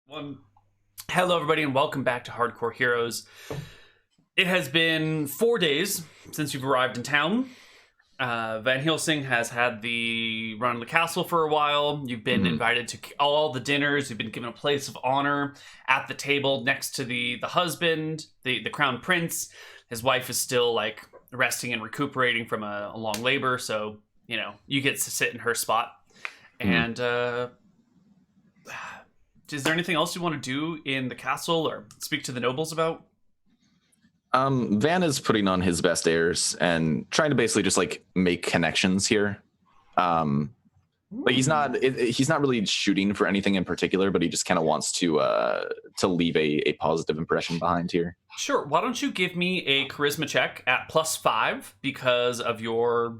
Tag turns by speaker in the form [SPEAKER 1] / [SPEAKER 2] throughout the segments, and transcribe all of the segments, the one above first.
[SPEAKER 1] One. Hello, everybody, and welcome back to Hardcore Heroes. It has been 4 days since you've arrived in town. Van Helsing has had the run of the castle for a while. You've been invited to all the dinners. You've been given a place of honor at the table next to the husband, the crown prince. His wife is still like resting and recuperating from a long labor, so you get to sit in her spot. And is there anything else you want to do in the castle or speak to the nobles about?
[SPEAKER 2] Van is putting on his best airs and trying to basically just like make connections here. Like he's not really shooting for anything in particular, but he just kind of wants to leave a positive impression behind here.
[SPEAKER 1] Sure. Why don't you give me a charisma check at +5 because of your,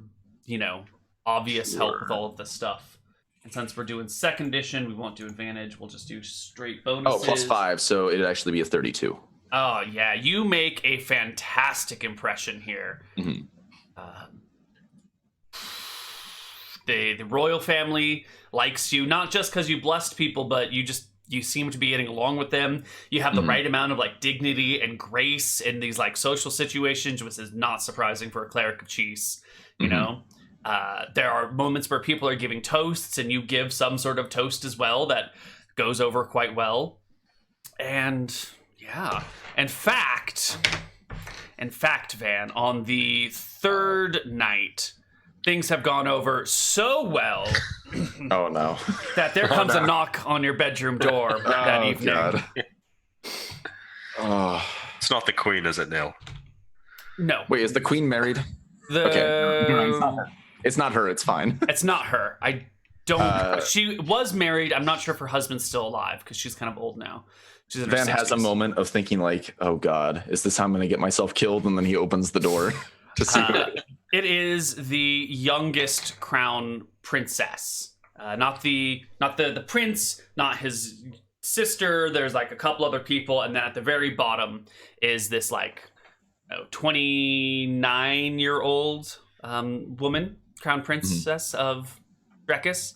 [SPEAKER 1] obvious help with all of this stuff. And since we're doing second edition, we won't do advantage. We'll just do straight bonuses.
[SPEAKER 2] Oh, +5, so it'd actually be a 32.
[SPEAKER 1] Oh, yeah. You make a fantastic impression here.
[SPEAKER 2] Mm-hmm.
[SPEAKER 1] The royal family likes you, not just because you blessed people, but you seem to be getting along with them. You have the right amount of like dignity and grace in these like social situations, which is not surprising for a cleric of cheese, you know? There are moments where people are giving toasts and you give some sort of toast as well that goes over quite well. And yeah, in fact, Van, on the third night, things have gone over so well.
[SPEAKER 2] Oh no.
[SPEAKER 1] That there comes a knock on your bedroom door that evening.
[SPEAKER 2] God. Oh.
[SPEAKER 3] It's not the queen, is it, Neal?
[SPEAKER 1] No.
[SPEAKER 2] Wait, is the queen married? Okay. It's not her. It's fine.
[SPEAKER 1] It's not her. I don't. She was married. I'm not sure if her husband's still alive because she's kind of old now. She's in her
[SPEAKER 2] Van
[SPEAKER 1] 60s.
[SPEAKER 2] has a moment of thinking like, "Oh God, is this how I'm going to get myself killed?" And then he opens the door to see.
[SPEAKER 1] It is the youngest crown princess, not the prince, not his sister. There's like a couple other people, and then at the very bottom is this like 29-year-old woman, crown princess of Breckus.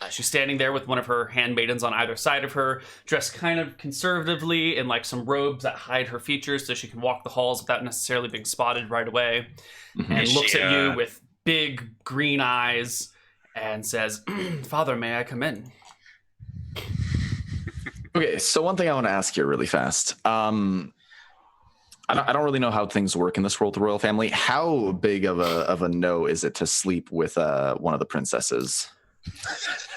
[SPEAKER 1] She's standing there with one of her handmaidens on either side of her, dressed kind of conservatively in like some robes that hide her features so she can walk the halls without necessarily being spotted right away. And looks at you with big green eyes and says, "Father, may I come in?"
[SPEAKER 2] Okay, so one thing I want to ask here really fast. I don't really know how things work in this world, the royal family. How big of a no is it to sleep with one of the princesses?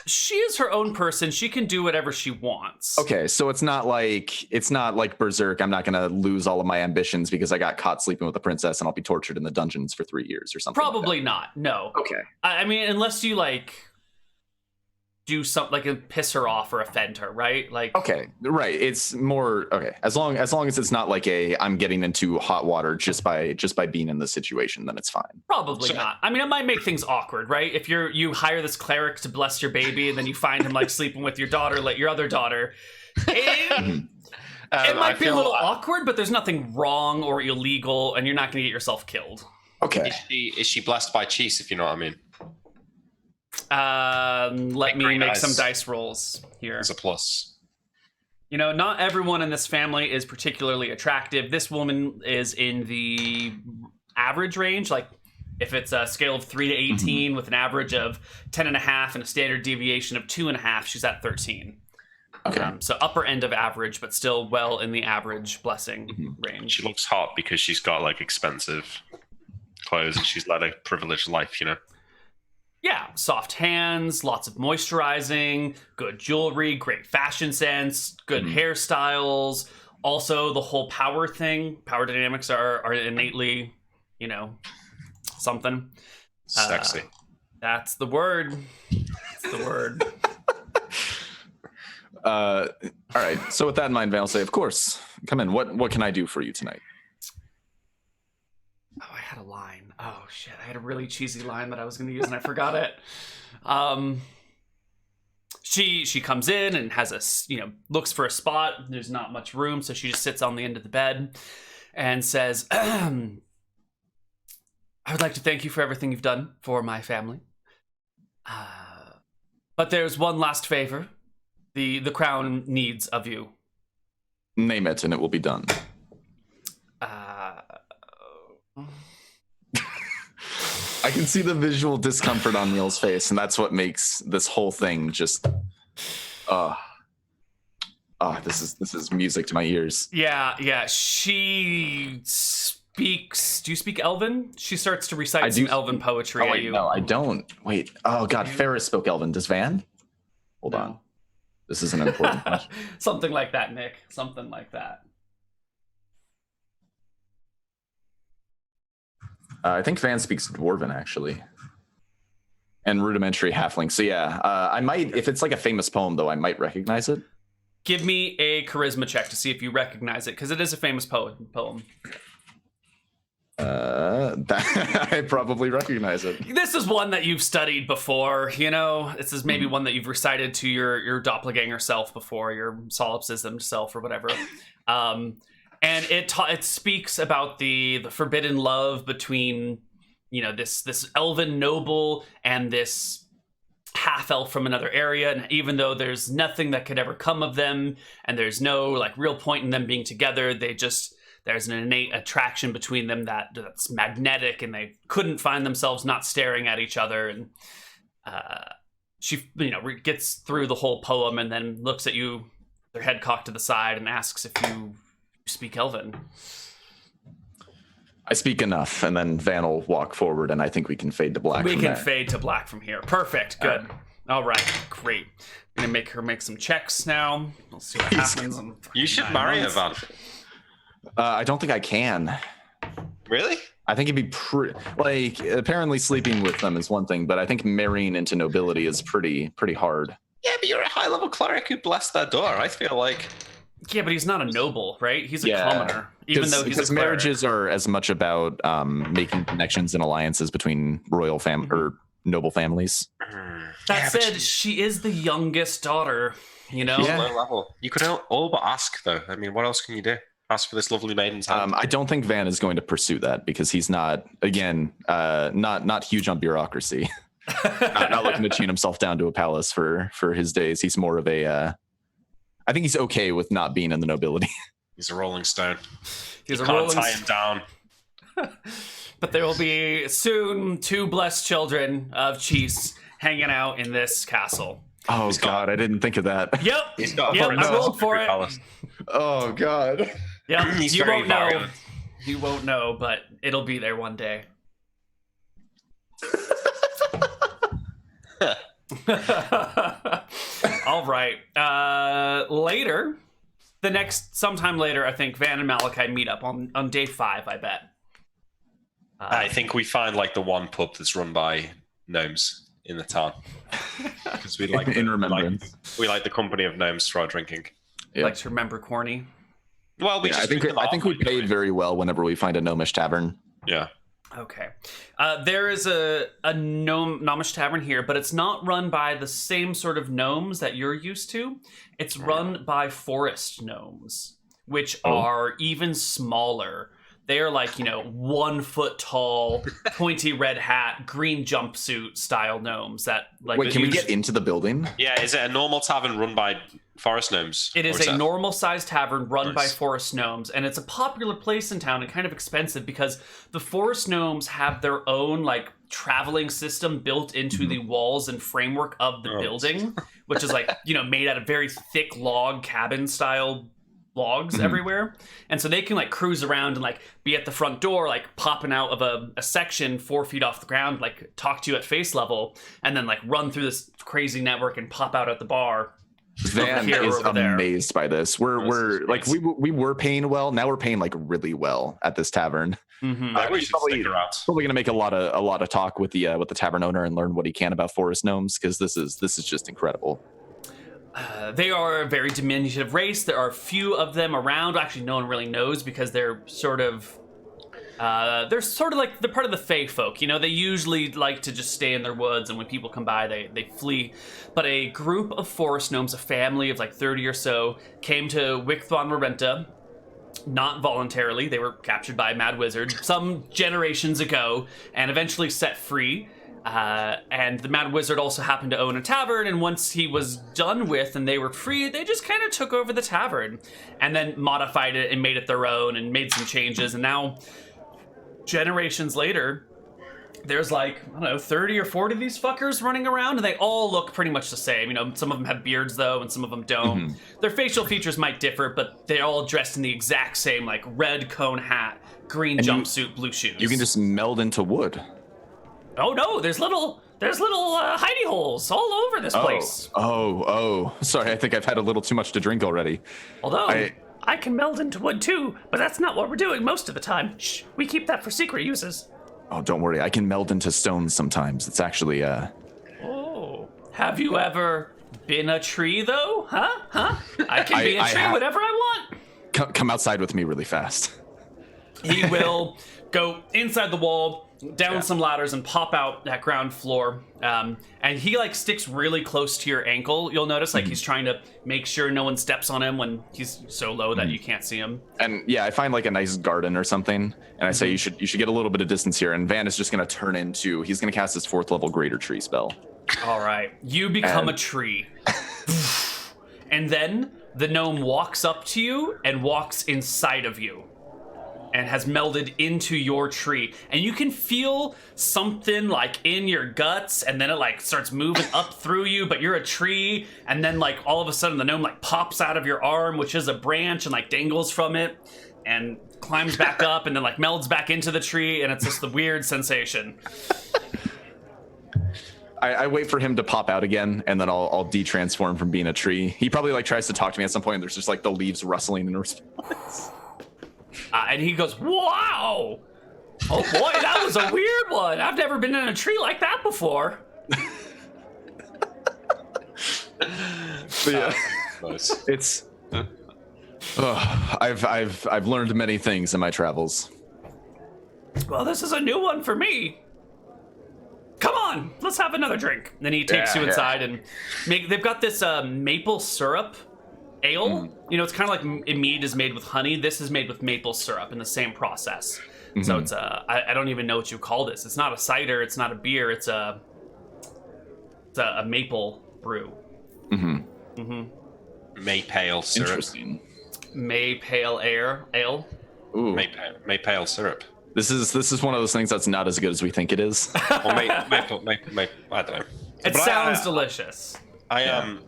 [SPEAKER 1] She is her own person. She can do whatever she wants.
[SPEAKER 2] Okay, so it's not like Berserk. I'm not going to lose all of my ambitions because I got caught sleeping with a princess and I'll be tortured in the dungeons for 3 years or something.
[SPEAKER 1] Probably not. No.
[SPEAKER 2] Okay.
[SPEAKER 1] I mean, unless you like do something like piss her off or offend her, right? Like,
[SPEAKER 2] okay, right. It's more okay as long as it's not like I'm getting into hot water just by being in the situation, then it's fine.
[SPEAKER 1] Probably not. I mean, it might make things awkward, right? If you hire this cleric to bless your baby and then you find him like sleeping with your daughter, like your other daughter, it might be a little awkward, but there's nothing wrong or illegal, and you're not going to get yourself killed.
[SPEAKER 2] Okay.
[SPEAKER 4] Is she blessed by cheese, if you know what I mean?
[SPEAKER 1] Let me make some dice rolls here.
[SPEAKER 4] It's a plus.
[SPEAKER 1] Not everyone in this family is particularly attractive. This woman is in the average range. Like, if it's a scale of 3 to 18 with an average of 10.5 and a standard deviation of 2.5, she's at 13.
[SPEAKER 2] Okay.
[SPEAKER 1] So upper end of average, but still well in the average blessing range.
[SPEAKER 3] She looks hot because she's got like expensive clothes and she's led a privileged life,
[SPEAKER 1] Yeah, soft hands, lots of moisturizing, good jewelry, great fashion sense, good hairstyles. Also, the whole power thing, power dynamics are innately, something.
[SPEAKER 4] Sexy.
[SPEAKER 1] That's the word. That's the word.
[SPEAKER 2] All right. So with that in mind, Van will say, "Of course, come in. What can I do for you tonight?"
[SPEAKER 1] Oh, I had a line. Oh shit, I had a really cheesy line that I was going to use and I forgot it. She comes in and has looks for a spot. There's not much room, so she just sits on the end of the bed and says, "I would like to thank you for everything you've done for my family. But there's one last favor the crown needs of you?
[SPEAKER 2] Name it, and it will be done. I can see the visual discomfort on Neal's face, and that's what makes this whole thing just. This is music to my ears.
[SPEAKER 1] Yeah. She speaks. Do you speak Elven? She starts to recite some Elven poetry at you.
[SPEAKER 2] No, I don't. Wait. Oh God, Ferris spoke Elven. Does Van? Hold on. This is an important question.
[SPEAKER 1] Something like that, Nick. Something like that.
[SPEAKER 2] I think Van speaks Dwarven, actually. And rudimentary halfling. So yeah, I might, if it's like a famous poem, though, I might recognize it.
[SPEAKER 1] Give me a charisma check to see if you recognize it, because it is a famous poem.
[SPEAKER 2] I probably recognize it.
[SPEAKER 1] This is one that you've studied before, you know? This is maybe one that you've recited to your doppelganger self before, your solipsism self or whatever. And it speaks about the forbidden love between, you know, this elven noble and this half-elf from another area. And even though there's nothing that could ever come of them, and there's no like real point in them being together, there's an innate attraction between them that's magnetic, and they couldn't find themselves not staring at each other. And she, you know, gets through the whole poem and then looks at you, their head cocked to the side, and asks if you speak Elven.
[SPEAKER 2] I speak enough, and then Van will walk forward, and I think we can fade to black.
[SPEAKER 1] We can fade to black from here. Perfect. Good. All right. Great. I'm gonna make her make some checks now. We'll see what happens.
[SPEAKER 4] You should marry her, Van.
[SPEAKER 2] I don't think I can.
[SPEAKER 4] Really?
[SPEAKER 2] I think it'd be like, apparently sleeping with them is one thing, but I think marrying into nobility is pretty hard.
[SPEAKER 4] Yeah, but you're a high-level cleric who blessed that door. I feel like.
[SPEAKER 1] Yeah, but he's not a noble, right? He's a commoner. Even though he's
[SPEAKER 2] because marriages are as much about making connections and alliances between royal or noble families.
[SPEAKER 1] That said, she is the youngest daughter. You know,
[SPEAKER 4] low level. You could all but ask, though. I mean, what else can you do? Ask for this lovely maiden's hand.
[SPEAKER 2] I don't think Van is going to pursue that because he's not, again, not huge on bureaucracy. not looking to chain himself down to a palace for his days. He's more of a. I think he's okay with not being in the nobility.
[SPEAKER 4] He's a rolling stone.
[SPEAKER 1] He's
[SPEAKER 4] you
[SPEAKER 1] a
[SPEAKER 4] can't
[SPEAKER 1] rolling
[SPEAKER 4] tie him down.
[SPEAKER 1] But there will be soon 2 blessed children of Cheese hanging out in this castle.
[SPEAKER 2] Oh God, I didn't think of that.
[SPEAKER 1] Yep.
[SPEAKER 4] He's got
[SPEAKER 1] I rolled for it.
[SPEAKER 2] Oh God.
[SPEAKER 1] Yep.
[SPEAKER 4] He's
[SPEAKER 1] You
[SPEAKER 4] very
[SPEAKER 1] won't know.
[SPEAKER 4] violent.
[SPEAKER 1] You won't know, but it'll be there one day. All right. Later, sometime later, I think Van and Malachi meet up on day 5. I bet.
[SPEAKER 4] I think we find like the one pub that's run by gnomes in the town because we like
[SPEAKER 2] in remembrance.
[SPEAKER 4] We like the company of gnomes for our drinking.
[SPEAKER 2] Yeah.
[SPEAKER 1] Like to remember corny.
[SPEAKER 4] Well,
[SPEAKER 2] I think we pay very well whenever we find a gnomish tavern.
[SPEAKER 4] Yeah.
[SPEAKER 1] Okay. There is a gnomish tavern here, but it's not run by the same sort of gnomes that you're used to. It's run by forest gnomes, which are even smaller. They're like, 1 foot tall, pointy red hat, green jumpsuit style gnomes that like.
[SPEAKER 2] Wait, can we get into the building?
[SPEAKER 4] Yeah, is it a normal tavern run by forest gnomes?
[SPEAKER 1] It is a normal sized tavern run by forest gnomes, and it's a popular place in town and kind of expensive because the forest gnomes have their own like traveling system built into the walls and framework of the building, which is like, made out of very thick log cabin style logs everywhere. And so they can like cruise around and like be at the front door, like popping out of a section 4 feet off the ground, like talk to you at face level, and then like run through this crazy network and pop out at the bar.
[SPEAKER 2] Van is amazed by this. We're like we were paying well. Now we're paying like really well at this tavern.
[SPEAKER 1] Mm-hmm.
[SPEAKER 4] We should stick around.
[SPEAKER 2] Probably gonna make a lot of talk with the tavern owner and learn what he can about forest gnomes because this is just incredible.
[SPEAKER 1] They are a very diminutive race. There are few of them around. Actually, no one really knows because they're sort of like they're part of the Fey folk. They usually like to just stay in their woods, and when people come by, they flee. But a group of forest gnomes, a family of like 30 or so, came to Wicthwan Marenta, not voluntarily. They were captured by a mad wizard some generations ago, and eventually set free. And the Mad Wizard also happened to own a tavern, and once he was done with and they were free, they just kind of took over the tavern and then modified it and made it their own and made some changes. And now, generations later, there's like, I don't know, 30 or 40 of these fuckers running around, and they all look pretty much the same. You know, some of them have beards, though, and some of them don't. Their facial features might differ, but they're all dressed in the exact same, like, red cone hat, green jumpsuit, blue shoes.
[SPEAKER 2] You can just meld into wood.
[SPEAKER 1] Oh no, there's little hidey holes all over this place.
[SPEAKER 2] Oh. Sorry, I think I've had a little too much to drink already.
[SPEAKER 1] Although, I can meld into wood too, but that's not what we're doing most of the time. Shh, we keep that for secret uses.
[SPEAKER 2] Oh, don't worry, I can meld into stones sometimes. It's actually,
[SPEAKER 1] Oh, have you ever been a tree though? Huh? I can be a tree whenever I want.
[SPEAKER 2] Come outside with me really fast.
[SPEAKER 1] He will go inside the wall, down some ladders, and pop out that ground floor. And he like sticks really close to your ankle. You'll notice like he's trying to make sure no one steps on him when he's so low that you can't see him.
[SPEAKER 2] And yeah, I find like a nice garden or something, and I say you should get a little bit of distance here. And Van is just gonna turn into, he's gonna cast his 4th level Greater Tree spell.
[SPEAKER 1] All right, you become a tree, and then the gnome walks up to you and walks inside of you, and has melded into your tree. And you can feel something like in your guts, and then it like starts moving up through you, but you're a tree, and then like all of a sudden the gnome like pops out of your arm, which is a branch, and like dangles from it, and climbs back up, and then like melds back into the tree, and it's just the weird sensation.
[SPEAKER 2] I wait for him to pop out again, and then I'll de-transform from being a tree. He probably like tries to talk to me at some point, and there's just like the leaves rustling in response.
[SPEAKER 1] And he goes, "Wow! Oh boy, that was a weird one. I've never been in a tree like that before."
[SPEAKER 2] Yeah,
[SPEAKER 4] Nice.
[SPEAKER 2] it's. I've learned many things in my travels.
[SPEAKER 1] Well, this is a new one for me. Come on, let's have another drink. Then he takes you inside and they've got this maple syrup ale. You know, it's kind of like mead is made with honey. This is made with maple syrup in the same process. So it's I don't even know what you call this. It's not a cider. It's not a beer. It's a maple brew.
[SPEAKER 4] May pale syrup.
[SPEAKER 2] Interesting.
[SPEAKER 1] May pale ale.
[SPEAKER 2] Ooh.
[SPEAKER 4] May pale syrup.
[SPEAKER 2] This is one of those things that's not as good as we think it is.
[SPEAKER 4] Or may, I don't know.
[SPEAKER 1] It sounds delicious.
[SPEAKER 4] I am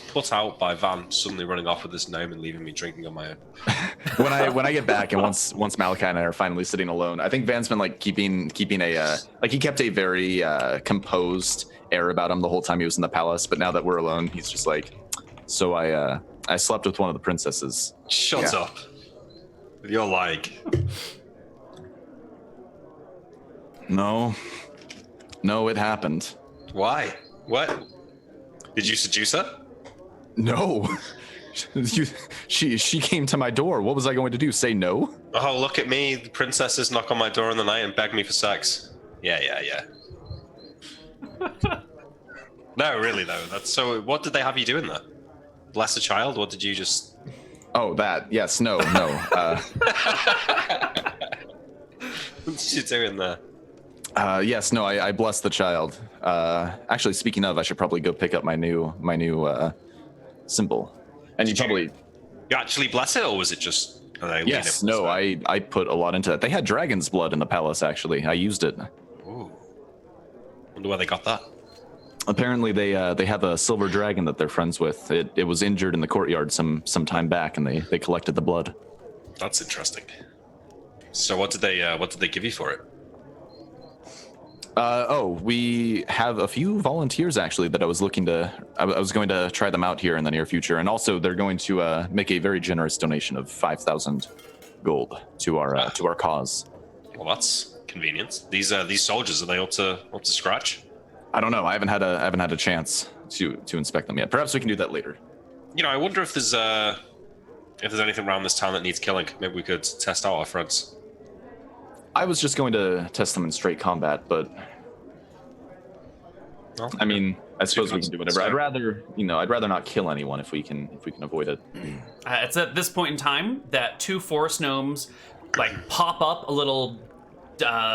[SPEAKER 4] put out by Van suddenly running off with this gnome and leaving me drinking on my own.
[SPEAKER 2] when I get back, and once Malachi and I are finally sitting alone, I think Van's been like keeping a like he kept a very composed air about him the whole time he was in the palace. But now that we're alone, he's just like, so I slept with one of the princesses.
[SPEAKER 4] Shut up. You're lying.
[SPEAKER 2] No, it happened.
[SPEAKER 4] Why? What? Did you seduce her?
[SPEAKER 2] No. She came to my door. What was I going to do? Say no?
[SPEAKER 4] Oh, look at me. The princesses knock on my door in the night and beg me for sex. Yeah. No, really though. That's so. What did they have you doing there? Bless a child? What did you just?
[SPEAKER 2] Oh, that. Yes. No.
[SPEAKER 4] What did you do in there?
[SPEAKER 2] Yes. No. I blessed the child. Actually, speaking of, I should probably go pick up my new symbol. And you
[SPEAKER 4] actually bless it, or was it just?
[SPEAKER 2] Yes. No. I put a lot into that. They had dragon's blood in the palace. Actually, I used it.
[SPEAKER 4] Ooh. Wonder where they got that.
[SPEAKER 2] Apparently, they have a silver dragon that they're friends with. It was injured in the courtyard some time back, and they collected the blood.
[SPEAKER 4] That's interesting. So what did they give you for it?
[SPEAKER 2] We have a few volunteers actually that I was going to try them out here in the near future, and also they're going to make a very generous donation of 5,000 gold to our cause.
[SPEAKER 4] Well, that's convenient. These soldiers, are they up to scratch?
[SPEAKER 2] I don't know. I haven't had a chance to inspect them yet. Perhaps we can do that later.
[SPEAKER 4] You know, I wonder if there's anything around this town that needs killing. Maybe we could test out our friends.
[SPEAKER 2] I was just going to test them in straight combat, but
[SPEAKER 4] well,
[SPEAKER 2] I mean, I suppose we can do whatever. I'd rather not kill anyone if we can avoid it.
[SPEAKER 1] It's at this point in time that two forest gnomes like pop up a little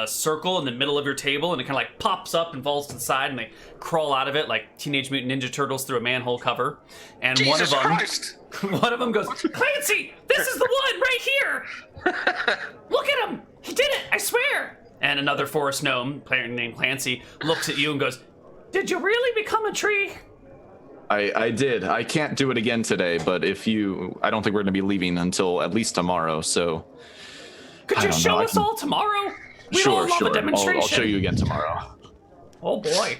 [SPEAKER 1] circle in the middle of your table, and it kind of like pops up and falls to the side, and they crawl out of it like Teenage Mutant Ninja Turtles through a manhole cover. And
[SPEAKER 3] Jesus Christ!
[SPEAKER 1] one of them goes, "Clancy, this is the one right here. Look at him. He did it. I swear." And another forest gnome named Clancy looks at you and goes, "Did you really become a tree?"
[SPEAKER 2] I did. I can't do it again today, but I don't think we're going to be leaving until at least tomorrow, so.
[SPEAKER 1] Could you show us all tomorrow? We'd
[SPEAKER 2] Sure,
[SPEAKER 1] all love
[SPEAKER 2] sure.
[SPEAKER 1] a demonstration.
[SPEAKER 2] I'll show you again tomorrow.
[SPEAKER 1] Oh boy.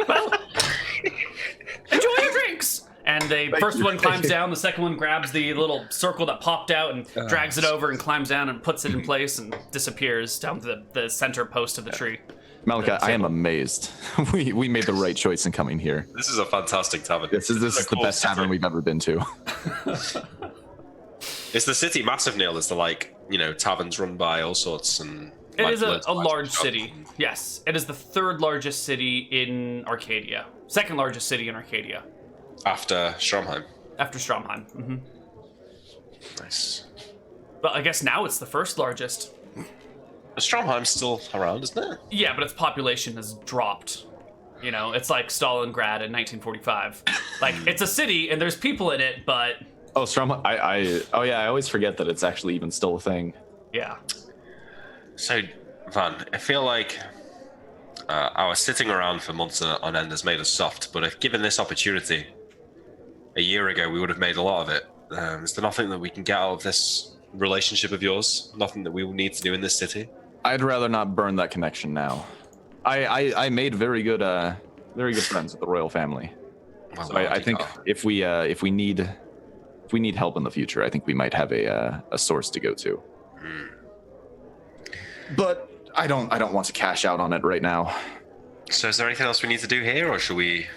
[SPEAKER 1] Well, enjoy your drinks. And the first one climbs down, the second one grabs the little circle that popped out and drags it over and climbs down and puts it in place and disappears down to the center post of the tree.
[SPEAKER 2] Malachi, I am amazed. we made the right choice in coming here.
[SPEAKER 4] This is a fantastic tavern.
[SPEAKER 2] This is the best tavern we've ever been to.
[SPEAKER 4] Is the city massive, Neal? Is there taverns run by all sorts and?
[SPEAKER 1] It is a large city. Yes, it is the third largest city in Arcadia. Second largest city in Arcadia.
[SPEAKER 4] After Stromheim.
[SPEAKER 1] After Stromheim. Mm-hmm.
[SPEAKER 4] Nice.
[SPEAKER 1] But I guess now it's the first largest.
[SPEAKER 4] Stromheim's still around, isn't it?
[SPEAKER 1] Yeah, but its population has dropped. It's like Stalingrad in 1945. Like, it's a city and there's people in it, but...
[SPEAKER 2] Oh, Stromheim. I always forget that it's actually even still a thing.
[SPEAKER 1] Yeah.
[SPEAKER 4] So, Van, I feel like our sitting around for months on end has made us soft, but if given this opportunity a year ago, we would have made a lot of it. Is there nothing that we can get out of this relationship of yours? Nothing that we will need to do in this city?
[SPEAKER 2] I'd rather not burn that connection now. I made very good friends with the royal family.
[SPEAKER 4] Well,
[SPEAKER 2] So I think if we need help in the future, I think we might have a source to go to. But I don't want to cash out on it right now.
[SPEAKER 4] So is there anything else we need to do here, or should we?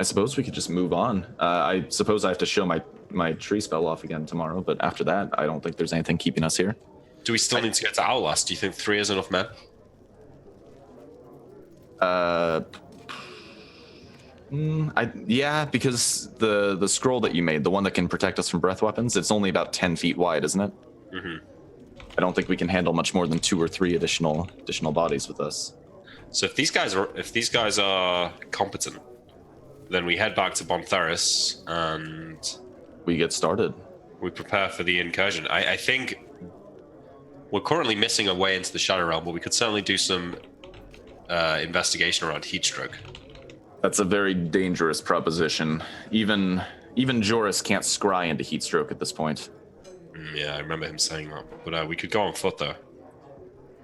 [SPEAKER 2] I suppose we could just move on. I suppose I have to show my tree spell off again tomorrow, but after that, I don't think there's anything keeping us here.
[SPEAKER 4] Do we still need to go to Outlast? Do you think 3 is enough men?
[SPEAKER 2] Yeah, because the scroll that you made, the one that can protect us from breath weapons, it's only about 10 feet wide, isn't it?
[SPEAKER 4] Mm-hmm.
[SPEAKER 2] I don't think we can handle much more than 2 or 3 additional bodies with us.
[SPEAKER 4] So if these guys are competent, then we head back to Bontheris and
[SPEAKER 2] We get started.
[SPEAKER 4] we prepare for the incursion. I think we're currently missing a way into the Shadow Realm, but we could certainly do some investigation around Heatstroke.
[SPEAKER 2] That's a very dangerous proposition. Even Joris can't scry into Heatstroke at this point.
[SPEAKER 4] Yeah, I remember him saying that. But we could go on foot, though.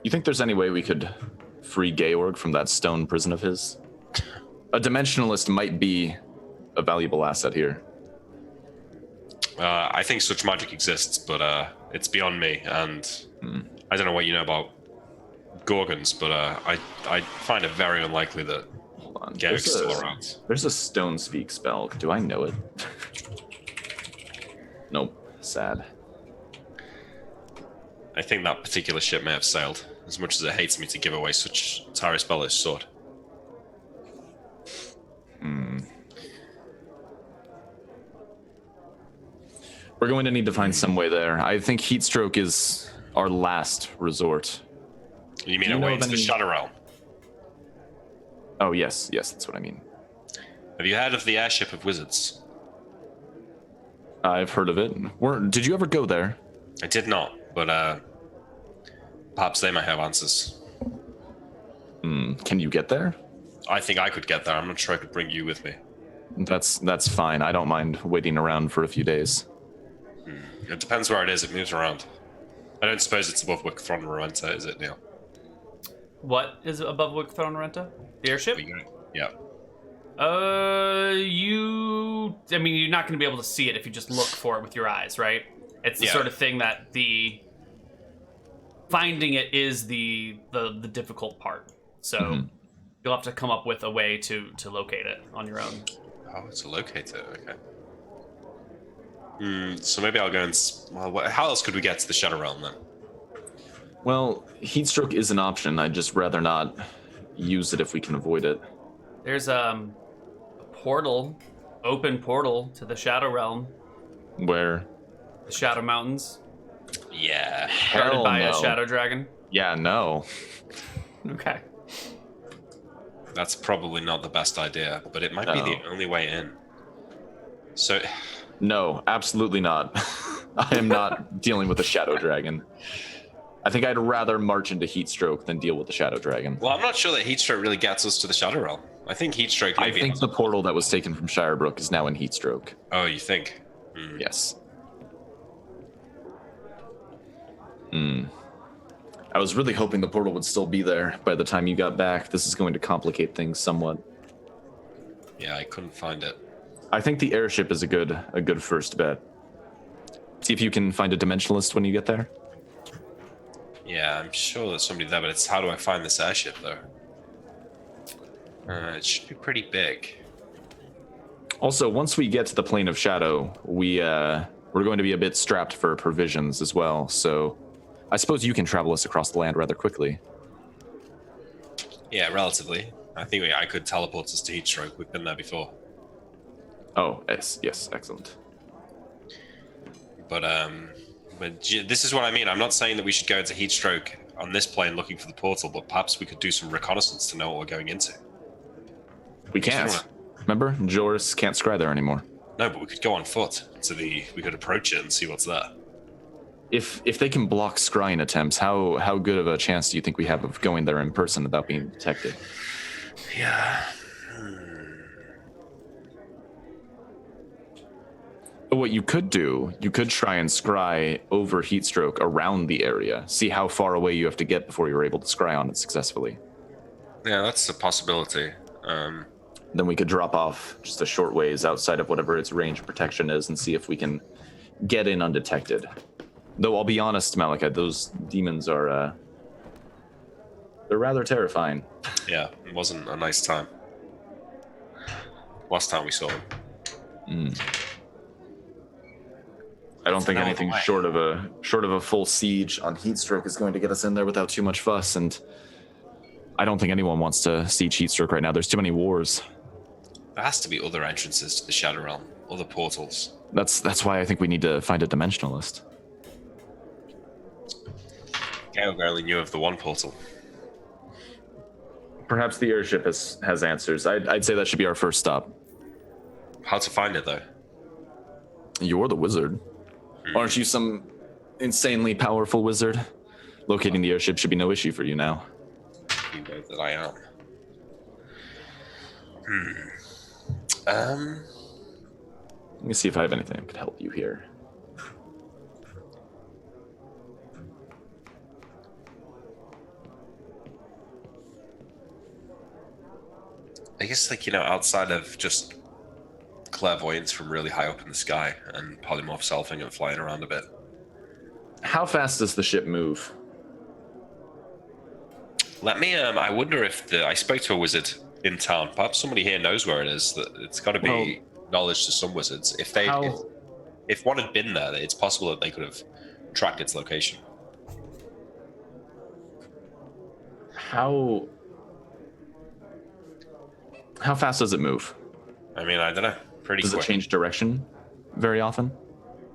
[SPEAKER 2] You think there's any way we could free Georg from that stone prison of his? A dimensionalist might be a valuable asset here.
[SPEAKER 4] I think such magic exists, but it's beyond me, and I don't know what you know about Gorgons, but I find it very unlikely that
[SPEAKER 2] Hold on.
[SPEAKER 4] Georg's still around.
[SPEAKER 2] There's a stone speak spell. Do I know it? Nope. Sad.
[SPEAKER 4] I think that particular ship may have sailed, as much as it hates me to give away such Tyrus Bellows' sword.
[SPEAKER 2] We're going to need to find some way there. I think Heatstroke is our last resort.
[SPEAKER 4] You mean
[SPEAKER 2] Do you know
[SPEAKER 4] away
[SPEAKER 2] of
[SPEAKER 4] into the
[SPEAKER 2] any-
[SPEAKER 4] Shadow Realm?
[SPEAKER 2] Oh, yes, that's what I mean.
[SPEAKER 4] Have you heard of the airship of wizards?
[SPEAKER 2] I've heard of it. Did you ever go there?
[SPEAKER 4] I did not, but perhaps they might have answers.
[SPEAKER 2] Can you get there?
[SPEAKER 4] I think I could get there. I'm not sure I could bring you with me.
[SPEAKER 2] That's fine. I don't mind waiting around for a few days.
[SPEAKER 4] It depends where it is. It moves around. I don't suppose it's above Wickthron Renta, is it, Neal?
[SPEAKER 1] What is above Wickthron Renta? The airship?
[SPEAKER 4] Yeah.
[SPEAKER 1] You're not going to be able to see it if you just look for it with your eyes, right? It's the sort of thing that finding it is the difficult part. So you'll have to come up with a way to locate it on your own.
[SPEAKER 4] Oh, it's a locator. Okay. So maybe I'll go and... how else could we get to the Shadow Realm, then?
[SPEAKER 2] Well, Heatstroke is an option. I'd just rather not use it if we can avoid it.
[SPEAKER 1] There's a open portal to the Shadow Realm.
[SPEAKER 2] Where?
[SPEAKER 1] The Shadow Mountains.
[SPEAKER 4] Yeah.
[SPEAKER 1] Guarded
[SPEAKER 2] Hell
[SPEAKER 1] by
[SPEAKER 2] no.
[SPEAKER 1] a shadow dragon?
[SPEAKER 2] Yeah, no.
[SPEAKER 1] Okay.
[SPEAKER 4] That's probably not the best idea, but it might be the
[SPEAKER 2] No.
[SPEAKER 4] only way in. So,
[SPEAKER 2] No, absolutely not. I am not dealing with a shadow dragon. I think I'd rather march into Heatstroke than deal with the shadow dragon.
[SPEAKER 4] well, I'm not sure that Heatstroke really gets us to the Shadow Realm. I think Heatstroke
[SPEAKER 2] I
[SPEAKER 4] maybe.
[SPEAKER 2] think the portal that was taken from Shirebrook is now in Heatstroke.
[SPEAKER 4] Oh, you think?
[SPEAKER 2] Yes. I was really hoping the portal would still be there by the time you got back. This is going to complicate things somewhat.
[SPEAKER 4] Yeah, I couldn't find it.
[SPEAKER 2] I think the airship is a good first bet. See if you can find a dimensionalist when you get there.
[SPEAKER 4] Yeah, I'm sure there's somebody there, but it's how do I find this airship though? It should be pretty big.
[SPEAKER 2] Also, once we get to the plane of shadow, we're going to be a bit strapped for provisions as well. So, I suppose you can travel us across the land rather quickly.
[SPEAKER 4] Yeah, relatively. I think I could teleport us to Heatstroke. We've been there before.
[SPEAKER 2] Oh, yes, excellent.
[SPEAKER 4] But this is what I mean. I'm not saying that we should go into Heatstroke on this plane looking for the portal, but perhaps we could do some reconnaissance to know what we're going into.
[SPEAKER 2] We can't. Remember, Joris can't scry there anymore.
[SPEAKER 4] No, but we could go on foot we could approach it and see what's there.
[SPEAKER 2] If they can block scrying attempts, how good of a chance do you think we have of going there in person without being detected?
[SPEAKER 4] Yeah.
[SPEAKER 2] What you could do, you could try and scry over Heatstroke around the area. See how far away you have to get before you're able to scry on it successfully.
[SPEAKER 4] Yeah, that's a possibility.
[SPEAKER 2] Then we could drop off just a short ways outside of whatever its range of protection is and see if we can get in undetected. Though I'll be honest, Malachi, those demons are they're rather terrifying.
[SPEAKER 4] Yeah, it wasn't a nice time. Last time we saw them.
[SPEAKER 2] I don't think
[SPEAKER 4] no
[SPEAKER 2] anything
[SPEAKER 4] way.
[SPEAKER 2] short of a full siege on Heatstroke is going to get us in there without too much fuss, and I don't think anyone wants to siege Heatstroke right now. There's too many wars.
[SPEAKER 4] There has to be other entrances to the Shadow Realm, other portals.
[SPEAKER 2] That's why I think we need to find a dimensionalist.
[SPEAKER 4] Gale barely knew of the one portal.
[SPEAKER 2] Perhaps the airship has answers. I'd say that should be our first stop.
[SPEAKER 4] How to find it though?
[SPEAKER 2] You're the wizard. Aren't you some insanely powerful wizard? Locating the airship should be no issue for you now.
[SPEAKER 4] You know that I am.
[SPEAKER 2] Let me see if I have anything that could help you here.
[SPEAKER 4] I guess, outside of just clairvoyance from really high up in the sky and polymorph selfing and flying around a bit.
[SPEAKER 2] How fast does the ship move?
[SPEAKER 4] Let me, I wonder if I spoke to a wizard in town. Perhaps somebody here knows where it is. That it's got to be knowledge to some wizards. If one had been there, it's possible that they could have tracked its location.
[SPEAKER 2] How fast does it move?
[SPEAKER 4] I mean, I don't know. Pretty
[SPEAKER 2] Does
[SPEAKER 4] quick.
[SPEAKER 2] it change direction very often?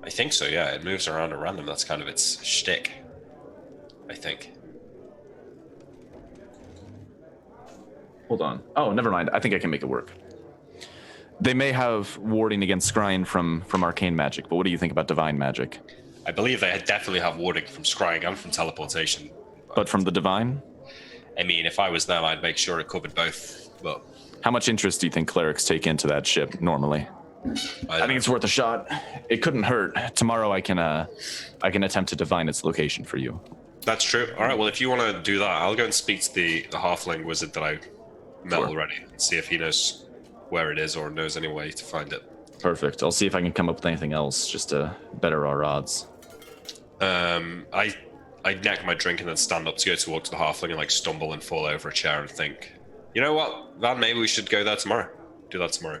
[SPEAKER 4] I think so, yeah. It moves around at random. That's kind of its shtick, I think.
[SPEAKER 2] Hold on. Oh, never mind. I think I can make it work. They may have warding against scrying from arcane magic, but what do you think about divine magic?
[SPEAKER 4] I believe they definitely have warding from scrying and from teleportation.
[SPEAKER 2] But from the divine?
[SPEAKER 4] I mean, if I was them, I'd make sure it covered both. But
[SPEAKER 2] How much interest do you think clerics take into that ship normally? I think it's worth a shot. It couldn't hurt. Tomorrow I can attempt to divine its location for you.
[SPEAKER 4] That's true. All right. Well, if you want to do that, I'll go and speak to the halfling wizard that I met
[SPEAKER 2] Sure.
[SPEAKER 4] already and see if he knows where it is or knows any way to find it.
[SPEAKER 2] Perfect. I'll see if I can come up with anything else just to better our odds.
[SPEAKER 4] I neck my drink and then stand up to go towards the halfling and stumble and fall over a chair and think, you know what, Van, maybe we should go there tomorrow. Do that tomorrow.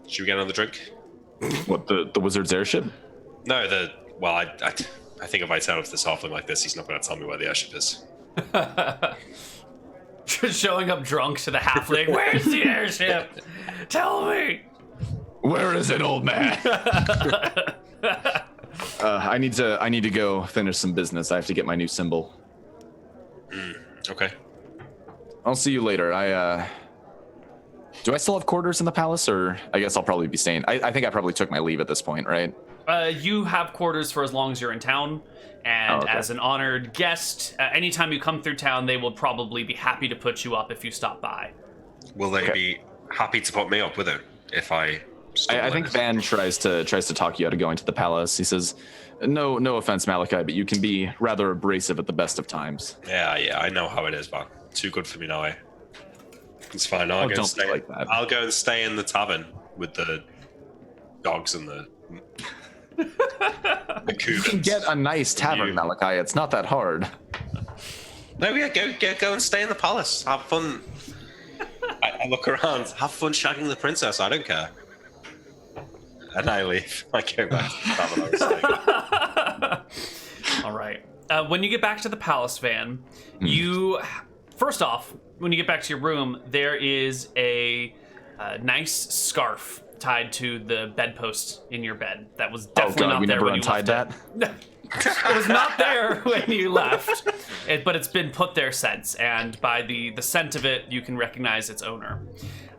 [SPEAKER 4] Should we get another drink?
[SPEAKER 2] What, the wizard's airship?
[SPEAKER 4] No, I think if I tell this halfling like this, he's not going to tell me where the airship is.
[SPEAKER 1] Just showing up drunk to the halfling. Where's the airship? Tell me.
[SPEAKER 2] Where is it, old man? I need to go finish some business. I have to get my new symbol.
[SPEAKER 4] Okay.
[SPEAKER 2] I'll see you later. Do I still have quarters in the palace, or I guess I'll probably be staying? I think I probably took my leave at this point, right?
[SPEAKER 1] You have quarters for as long as you're in town, and as an honored guest, anytime you come through town, they will probably be happy to put you up if you stop by.
[SPEAKER 4] Will they be happy to put me up with it if I?
[SPEAKER 2] I think Van tries to talk you out of going to the palace. He says, "No offense, Malachi, but you can be rather abrasive at the best of times."
[SPEAKER 4] Yeah, I know how it is, man. Too good for me now. It's fine. I'll go stay.
[SPEAKER 2] Like that.
[SPEAKER 4] I'll go and stay in the tavern with the dogs and the
[SPEAKER 2] You can get a nice tavern, Malachi. It's not that hard.
[SPEAKER 4] No, yeah, go and stay in the palace. Have fun. I look around. Have fun shagging the princess. I don't care. And I leave. I go back to the tavern I was staying.
[SPEAKER 1] All right. When you get back to the palace, Van, you first off, when you get back to your room, there is a nice scarf tied to the bedpost in your bed. That was definitely not there when you left.
[SPEAKER 2] That?
[SPEAKER 1] It was not there when you left, but it's been put there since. And by the scent of it, you can recognize its owner.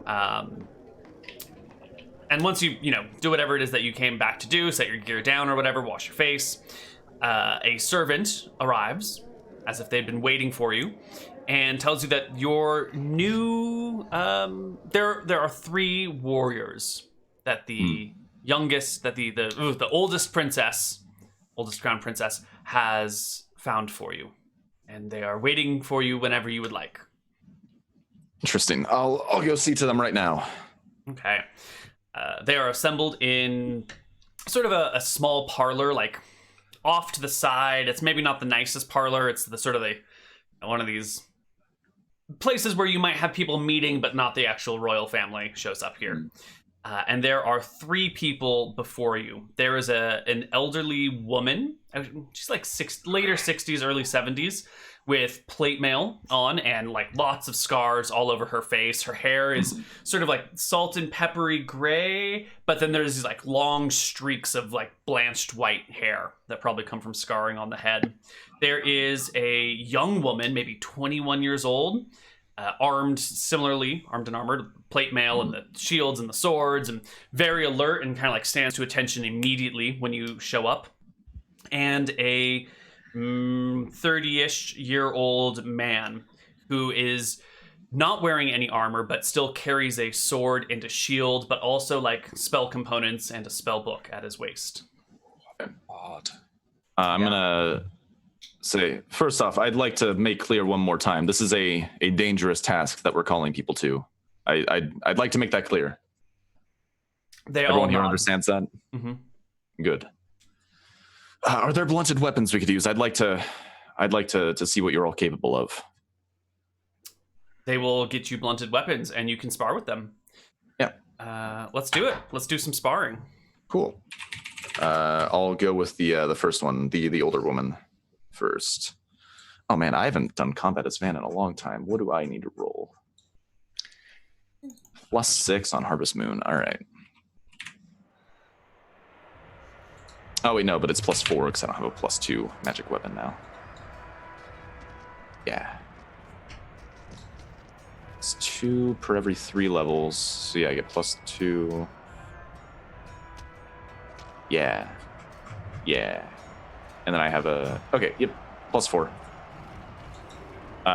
[SPEAKER 1] And once you do whatever it is that you came back to do, set your gear down or whatever, wash your face, a servant arrives, as if they'd been waiting for you, and tells you that your new there are 3 warriors that the youngest, that the oldest crown princess has found for you, and they are waiting for you whenever you would like.
[SPEAKER 2] Interesting. I'll go see to them right now.
[SPEAKER 1] Okay. They are assembled in sort of a small parlor, like off to the side. It's maybe not the nicest parlor. It's the sort of one of these places where you might have people meeting, but not the actual royal family shows up here. And there are 3 people before you. There is an elderly woman. She's like later 60s, early 70s, with plate mail on and like lots of scars all over her face. Her hair is sort of like salt and peppery gray, but then there's these like long streaks of like blanched white hair that probably come from scarring on the head. There is a young woman, maybe 21 years old, armed and armored, plate mail and the shields and the swords, and very alert and kind of like stands to attention immediately when you show up. And a 30-ish year old man who is not wearing any armor but still carries a sword and a shield, but also like spell components and a spell book at his waist.
[SPEAKER 4] Odd.
[SPEAKER 2] I'm gonna say, first off, I'd like to make clear one more time, this is a dangerous task that we're calling people to. I'd like to make that clear. Everyone here understands that?
[SPEAKER 1] Mm-hmm.
[SPEAKER 2] Good. Are there blunted weapons we could use? I'd like to see what you're all capable of.
[SPEAKER 1] They will get you blunted weapons, and you can spar with them.
[SPEAKER 2] Yeah.
[SPEAKER 1] Let's do it. Let's do some sparring.
[SPEAKER 2] Cool. I'll go with the first one, the older woman first. Oh man, I haven't done combat as Van in a long time. What do I need to roll? +6 on Harvest Moon. All right. Oh wait, no, but it's +4 because I don't have a +2 magic weapon now. Yeah. It's 2 per every 3 levels. So yeah, I get +2. Yeah. And then I have +4.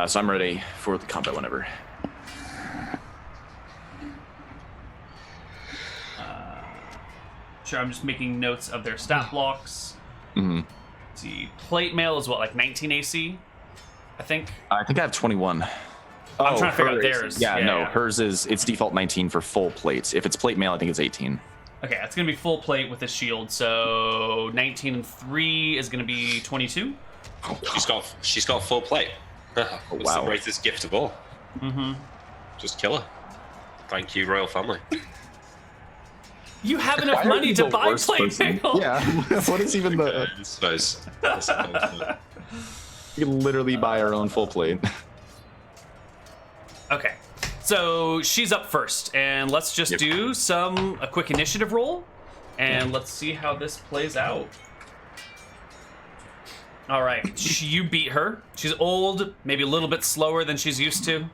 [SPEAKER 2] So I'm ready for the combat whenever.
[SPEAKER 1] Sure, I'm just making notes of their stat blocks.
[SPEAKER 2] Mm-hmm.
[SPEAKER 1] Let's see, plate mail is what, like 19 AC? I think
[SPEAKER 2] I have 21.
[SPEAKER 1] I'm trying to figure out theirs.
[SPEAKER 2] Yeah, no, hers it's default 19 for full plate. If it's plate mail, I think it's 18.
[SPEAKER 1] Okay, it's gonna be full plate with a shield. So 19 and 3 is gonna be 22.
[SPEAKER 4] She's got full plate. That's
[SPEAKER 2] wow.
[SPEAKER 4] the greatest gift of all.
[SPEAKER 1] Mm-hmm.
[SPEAKER 4] Just kill her. Thank you, royal family.
[SPEAKER 1] You have enough money to buy plate mail.
[SPEAKER 2] Yeah. What is even the?
[SPEAKER 4] I suppose.
[SPEAKER 2] You can literally buy our own full plate.
[SPEAKER 1] Okay, so she's up first, and let's just do a quick initiative roll, and let's see how this plays out. All right, you beat her. She's old, maybe a little bit slower than she's used to.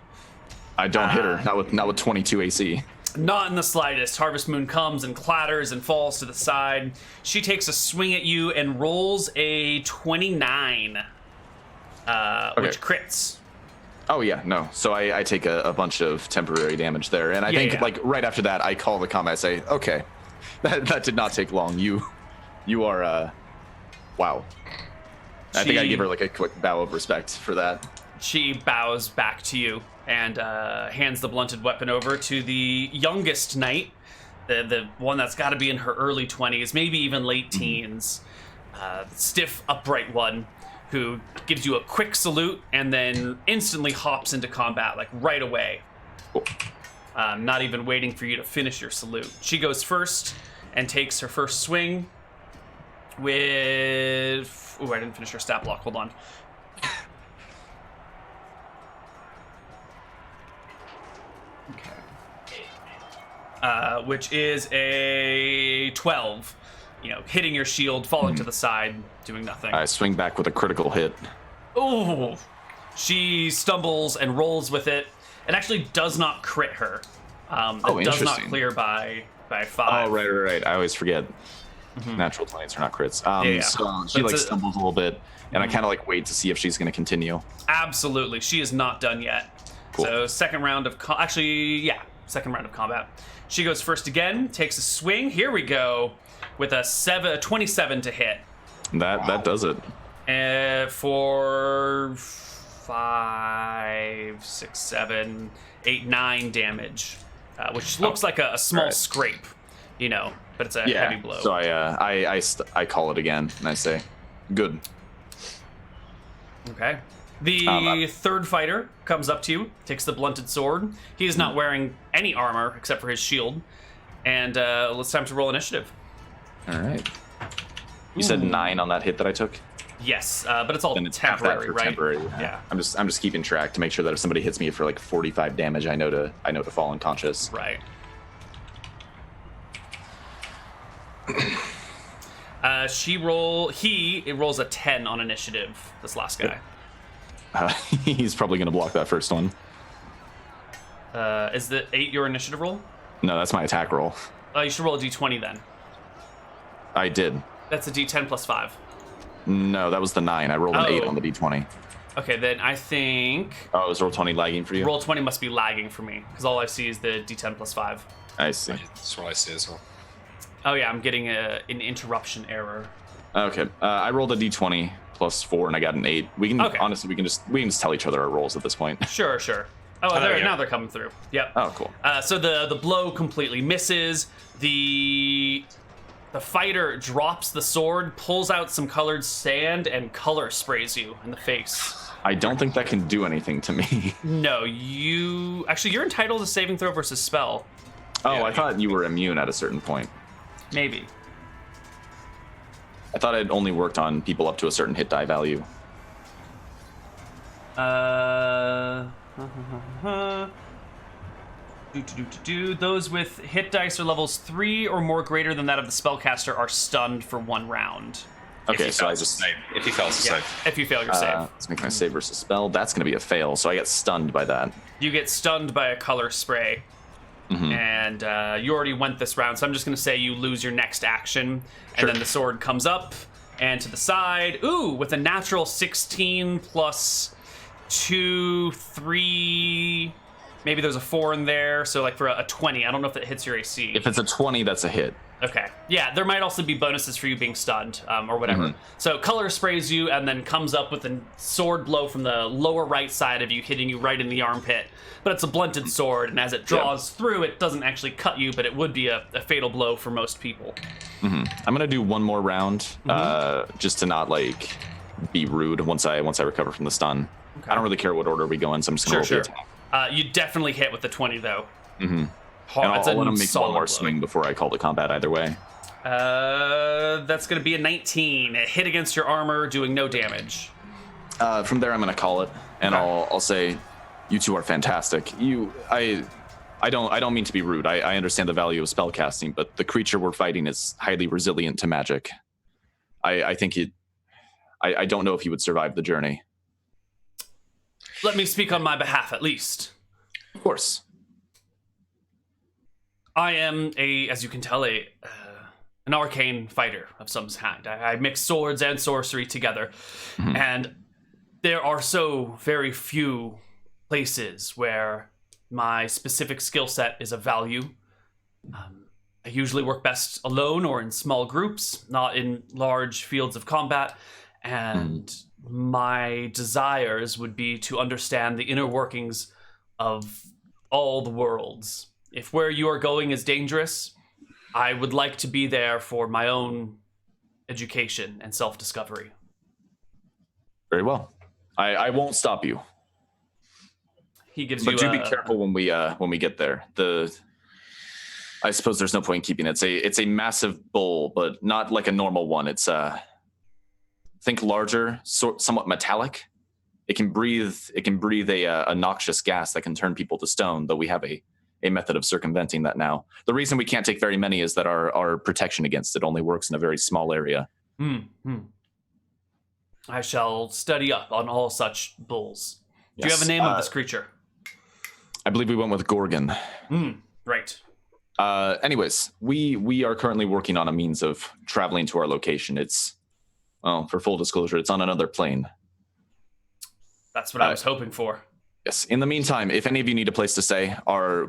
[SPEAKER 2] I don't hit her. Not with 22 AC.
[SPEAKER 1] Not in the slightest. Harvest Moon comes and clatters and falls to the side. She takes a swing at you and rolls a 29, which crits.
[SPEAKER 2] Oh yeah, no. So I take a bunch of temporary damage there, and I think like right after that, I call the combat. I say, okay, that did not take long. You are wow. I think I give her like a quick bow of respect for that.
[SPEAKER 1] She bows back to you and hands the blunted weapon over to the youngest knight, the one that's got to be in her early 20s, maybe even late teens. Stiff, upright one who gives you a quick salute and then instantly hops into combat, like right away.
[SPEAKER 2] Cool.
[SPEAKER 1] Not even waiting for you to finish your salute. She goes first and takes her first swing with... Ooh, I didn't finish her stat block. Hold on. Which is a 12. You know, hitting your shield, falling to the side, doing nothing.
[SPEAKER 2] I swing back with a critical hit.
[SPEAKER 1] Ooh! She stumbles and rolls with it. It actually does not crit her. It does not clear by 5.
[SPEAKER 2] Oh, right. I always forget. Natural 20s are not crits. So she like stumbles a little bit, and I kind of like wait to see if she's going to continue.
[SPEAKER 1] Absolutely. She is not done yet.
[SPEAKER 2] Cool.
[SPEAKER 1] So second round of second round of combat. She goes first again, takes a swing. Here we go with a 27 to hit.
[SPEAKER 2] That does it.
[SPEAKER 1] For 5, 6, 7, 8, 9 damage, which looks like a small scrape, you know, but it's a heavy blow.
[SPEAKER 2] So I call it again and I say, good.
[SPEAKER 1] Okay. The third fighter comes up to you, takes the blunted sword. He is not wearing any armor except for his shield. And it's time to roll initiative.
[SPEAKER 2] All right. You said 9 on that hit that I took?
[SPEAKER 1] Yes, but it's all
[SPEAKER 2] then it's
[SPEAKER 1] temporary, right?
[SPEAKER 2] Temporary.
[SPEAKER 1] Yeah.
[SPEAKER 2] I'm just keeping track to make sure that if somebody hits me for like 45 damage, I know to fall unconscious.
[SPEAKER 1] Right. He rolls a 10 on initiative, this last guy.
[SPEAKER 2] He's probably going to block that first one.
[SPEAKER 1] Is the 8 your initiative roll?
[SPEAKER 2] No, that's my attack roll.
[SPEAKER 1] You should roll a d20 then.
[SPEAKER 2] I did.
[SPEAKER 1] That's a d10 plus 5.
[SPEAKER 2] No, that was the 9. I rolled an 8 on the d20.
[SPEAKER 1] Okay, then I think...
[SPEAKER 2] Oh, is roll 20 lagging for you?
[SPEAKER 1] Roll 20 must be lagging for me, because all I see is the d10 plus 5.
[SPEAKER 2] I see.
[SPEAKER 3] That's what I see as well.
[SPEAKER 1] Oh yeah, I'm getting an interruption error.
[SPEAKER 2] Okay, I rolled a d20 plus 4, and I got an 8. We can honestly, we can just tell each other our rolls at this point.
[SPEAKER 1] Sure. Oh, now they're coming through. Yep.
[SPEAKER 2] Oh, cool.
[SPEAKER 1] So the blow completely misses. The fighter drops the sword, pulls out some colored sand, and color sprays you in the face.
[SPEAKER 2] I don't think that can do anything to me.
[SPEAKER 1] No, you're entitled to saving throw versus spell.
[SPEAKER 2] Oh, yeah, I thought you were immune at a certain point.
[SPEAKER 1] Maybe.
[SPEAKER 2] I thought it only worked on people up to a certain hit die value.
[SPEAKER 1] Those with hit dice or levels 3 or more greater than that of the spellcaster are stunned for 1 round.
[SPEAKER 2] Okay, so I just
[SPEAKER 3] save. If he fails to save.
[SPEAKER 1] If you fail your save.
[SPEAKER 2] Let's make my save versus spell. That's going to be a fail, so I get stunned by that.
[SPEAKER 1] You get stunned by a color spray. And you already went this round, so I'm just going to say you lose your next action, and then the sword comes up and to the side. Ooh, with a natural 16 plus 2, 3. Maybe there's a 4 in there, so like for a 20. I don't know if it hits your AC.
[SPEAKER 2] If it's a 20, that's a hit.
[SPEAKER 1] Okay. Yeah, there might also be bonuses for you being stunned or whatever. So color sprays you and then comes up with a sword blow from the lower right side of you, hitting you right in the armpit. But it's a blunted sword, and as it draws through, it doesn't actually cut you, but it would be a fatal blow for most people.
[SPEAKER 2] I'm going to do one more round just to not like be rude once I recover from the stun. Okay. I don't really care what order we go in, so I'm just going to roll the attack.
[SPEAKER 1] You definitely hit with the 20, though.
[SPEAKER 2] And I'll let him make one more swing before I call the combat either way.
[SPEAKER 1] That's going to be a 19. A hit against your armor, doing no damage.
[SPEAKER 2] From there, I'm going to call it, and I'll say, you two are fantastic. I don't mean to be rude. I understand the value of spellcasting, but the creature we're fighting is highly resilient to magic. I think I don't know if he would survive the journey.
[SPEAKER 1] Let me speak on my behalf, at least.
[SPEAKER 2] Of course.
[SPEAKER 1] I am as you can tell, an arcane fighter of some kind. I mix swords and sorcery together, and there are so very few places where my specific skill set is of value. I usually work best alone or in small groups, not in large fields of combat, and my desires would be to understand the inner workings of all the worlds. If where you are going is dangerous, I would like to be there for my own education and self-discovery.
[SPEAKER 2] Very well. I won't stop you.
[SPEAKER 1] He gives
[SPEAKER 2] but
[SPEAKER 1] you
[SPEAKER 2] do be careful when we get there. I suppose there's no point in keeping it. It's a massive bull, but not like a normal one. It's think larger, somewhat metallic. It can breathe a noxious gas that can turn people to stone, though we have a method of circumventing that now. The reason we can't take very many is that our protection against it only works in a very small area.
[SPEAKER 1] I shall study up on all such bulls. Do you have a name of this creature?
[SPEAKER 2] I believe we went with Gorgon.
[SPEAKER 1] Right.
[SPEAKER 2] Anyways, we are currently working on a means of traveling to our location. It's, well, for full disclosure, it's on another plane.
[SPEAKER 1] That's what I was hoping for.
[SPEAKER 2] Yes. In the meantime, if any of you need a place to stay,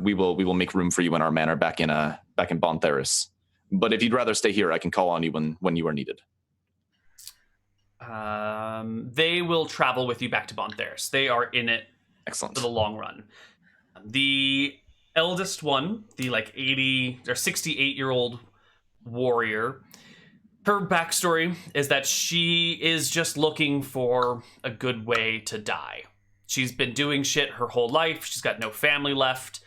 [SPEAKER 2] we will make room for you in our manor back in Bontheris. But if you'd rather stay here, I can call on you when you are needed.
[SPEAKER 1] They will travel with you back to Bontheris. They are in it
[SPEAKER 2] Excellent.
[SPEAKER 1] for the long run. The eldest one, the 80 or 68-year-old warrior, her backstory is that she is just looking for a good way to die. She's been doing shit her whole life. She's got no family left,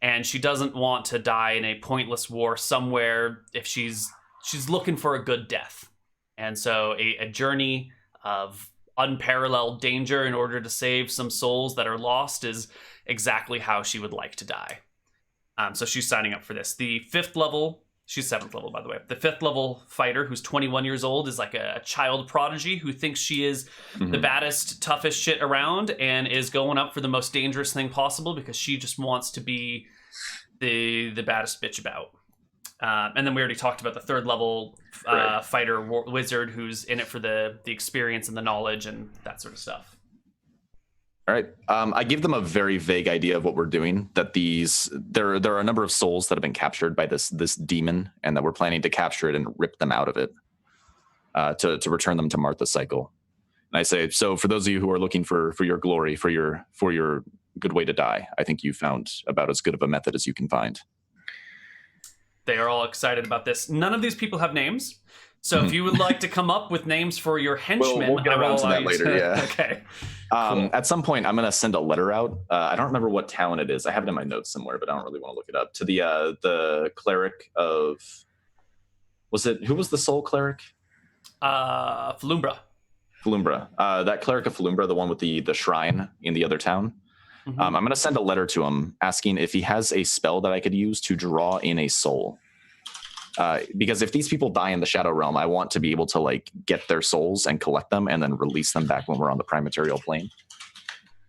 [SPEAKER 1] and she doesn't want to die in a pointless war somewhere. If she's looking for a good death. And so a journey of unparalleled danger in order to save some souls that are lost is exactly how she would like to die. So she's signing up for this. The 5th level, she's 7th level, by the way. The 5th level fighter, who's 21 years old, is like a child prodigy who thinks she is the baddest, toughest shit around and is going up for the most dangerous thing possible because she just wants to be the baddest bitch about. And then we already talked about the 3rd level fighter wizard who's in it for the experience and the knowledge and that sort of stuff.
[SPEAKER 2] All right. I give them a very vague idea of what we're doing. That there are a number of souls that have been captured by this demon, and that we're planning to capture it and rip them out of it to return them to Martha's cycle. And I say, so for those of you who are looking for your glory, for your good way to die, I think you found about as good of a method as you can find.
[SPEAKER 1] They are all excited about this. None of these people have names. So if you would like to come up with names for your henchmen,
[SPEAKER 2] we'll get around to that later. Yeah.
[SPEAKER 1] Okay. Cool.
[SPEAKER 2] At some point, I'm going to send a letter out. I don't remember what town it is. I have it in my notes somewhere, but I don't really want to look it up. To the cleric of, who was the soul cleric?
[SPEAKER 1] Falumbra.
[SPEAKER 2] That cleric of Falumbra, the one with the shrine in the other town. I'm going to send a letter to him asking if he has a spell that I could use to draw in a soul. Because if these people die in the Shadow Realm, I want to be able to get their souls and collect them and then release them back when we're on the prime material plane.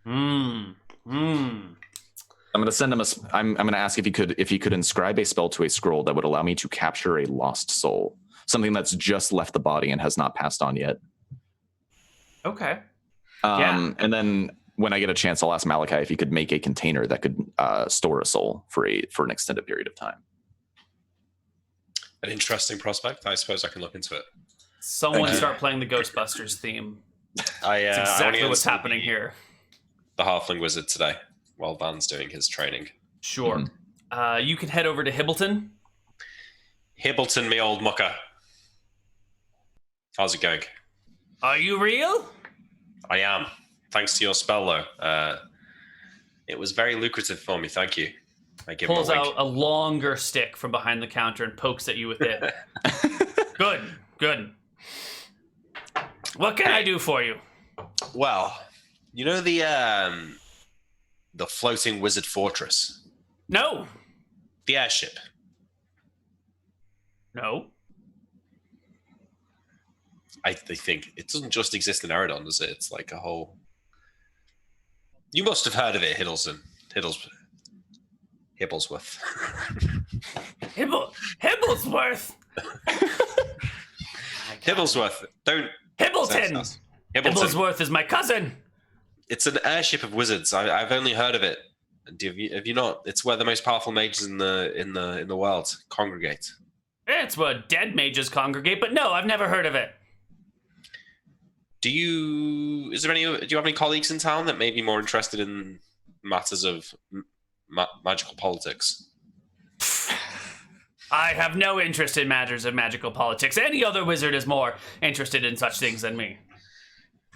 [SPEAKER 2] I'm going to send him I'm going to ask if he could inscribe a spell to a scroll that would allow me to capture a lost soul, something that's just left the body and has not passed on yet.
[SPEAKER 1] Okay.
[SPEAKER 2] And then when I get a chance, I'll ask Malachi if he could make a container that could store a soul for an extended period of time.
[SPEAKER 4] An interesting prospect. I suppose I can look into it.
[SPEAKER 1] Someone start playing the Ghostbusters theme. That's exactly what's happening here.
[SPEAKER 4] The Halfling Wizard today, while Van's doing his training.
[SPEAKER 1] Sure. You can head over to Hibbleton.
[SPEAKER 4] Hibbleton, me old mucker. How's it going?
[SPEAKER 1] Are you real?
[SPEAKER 4] I am. Thanks to your spell, though. It was very lucrative for me. Thank you. I give
[SPEAKER 1] Pulls
[SPEAKER 4] him a wink.
[SPEAKER 1] out a longer stick from behind the counter and pokes at you with it. Good. What can I do for you?
[SPEAKER 4] Well, you know the floating wizard fortress?
[SPEAKER 1] No.
[SPEAKER 4] The airship.
[SPEAKER 1] No.
[SPEAKER 4] I think it doesn't just exist in Eridon, does it? It's like a whole. You must have heard of it, Hibblesworth.
[SPEAKER 1] Hibblesworth.
[SPEAKER 4] Hibblesworth. Don't.
[SPEAKER 1] Hibbleton. Hibblesworth is my cousin.
[SPEAKER 4] It's an airship of wizards. I've only heard of it. Have you not? It's where the most powerful mages in the world congregate.
[SPEAKER 1] It's where dead mages congregate, but no, I've never heard of it.
[SPEAKER 4] Do you have any colleagues in town that may be more interested in matters of magical politics?
[SPEAKER 1] I have no interest in matters of magical politics. Any other wizard is more interested in such things than me.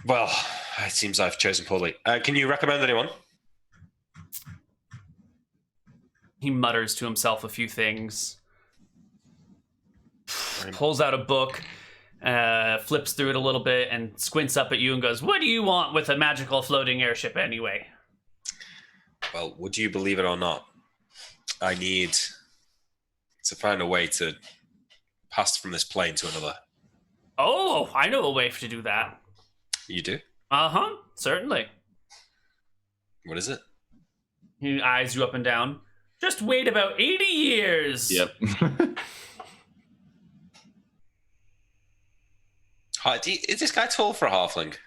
[SPEAKER 4] Well, it seems I've chosen poorly. Can you recommend anyone?
[SPEAKER 1] He mutters to himself a few things. Pulls out a book, flips through it a little bit, and squints up at you and goes, "What do you want with a magical floating airship anyway?"
[SPEAKER 4] Well, would you believe it or not, I need to find a way to pass from this plane to another.
[SPEAKER 1] Oh, I know a way to do that.
[SPEAKER 4] You do?
[SPEAKER 1] Uh-huh, certainly.
[SPEAKER 4] What is it?
[SPEAKER 1] He eyes you up and down. Just wait about 80 years.
[SPEAKER 2] Yep.
[SPEAKER 4] Is this guy tall for a halfling?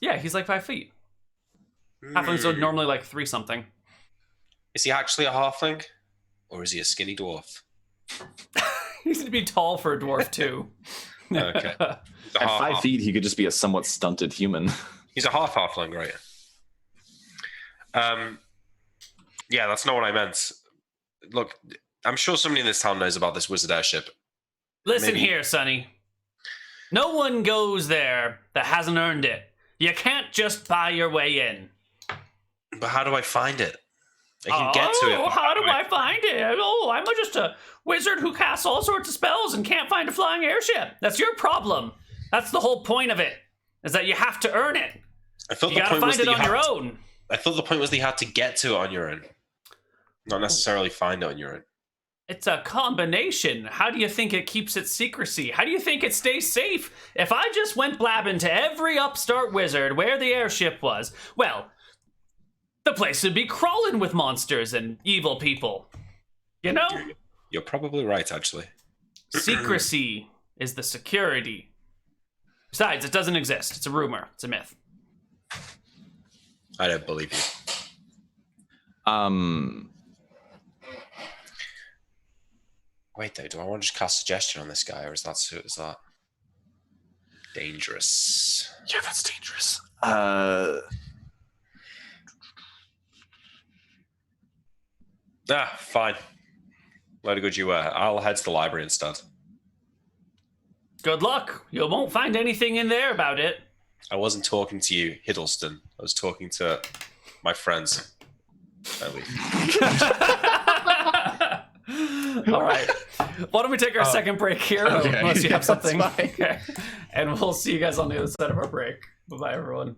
[SPEAKER 1] Yeah, he's like 5 feet. Halflings are normally like 3 something.
[SPEAKER 4] Is he actually a halfling? Or is he a skinny dwarf?
[SPEAKER 1] He needs to be tall for a dwarf, too.
[SPEAKER 4] Okay.
[SPEAKER 2] At 5 feet, he could just be a somewhat stunted human.
[SPEAKER 4] He's a halfling, right? Yeah, that's not what I meant. Look, I'm sure somebody in this town knows about this wizard airship.
[SPEAKER 1] Listen
[SPEAKER 4] Maybe.
[SPEAKER 1] here, Sonny. No one goes there that hasn't earned it. You can't just buy your way in.
[SPEAKER 4] But how do I find it? I can get to it.
[SPEAKER 1] How do I find it? Oh, I'm just a wizard who casts all sorts of spells and can't find a flying airship. That's your problem. That's the whole point of it, is that you have to earn it.
[SPEAKER 4] I thought
[SPEAKER 1] You
[SPEAKER 4] the
[SPEAKER 1] gotta
[SPEAKER 4] point was
[SPEAKER 1] find it
[SPEAKER 4] that
[SPEAKER 1] on your own.
[SPEAKER 4] I thought the point was that you had to get to it on your own, not necessarily find it on your own.
[SPEAKER 1] It's a combination. How do you think it keeps its secrecy? How do you think it stays safe? If I just went blabbing to every upstart wizard where the airship was, well, the place would be crawling with monsters and evil people. You know?
[SPEAKER 4] You're probably right, actually.
[SPEAKER 1] Secrecy is the security. Besides, it doesn't exist. It's a rumor. It's a myth.
[SPEAKER 4] I don't believe you. Wait, though, do I want to just cast suggestion on this guy, or is that dangerous?
[SPEAKER 2] Yeah, that's dangerous.
[SPEAKER 4] Fine. Load of good you were. I'll head to the library instead.
[SPEAKER 1] Good luck. You won't find anything in there about it.
[SPEAKER 4] I wasn't talking to you, Hiddleston. I was talking to my friends. I leave.
[SPEAKER 1] All right. Why don't we take our second break here,
[SPEAKER 2] okay.
[SPEAKER 1] unless you have
[SPEAKER 2] Yeah, that's
[SPEAKER 1] something.
[SPEAKER 2] fine.
[SPEAKER 1] Okay. And we'll see you guys on the other side of our break. Bye-bye, everyone.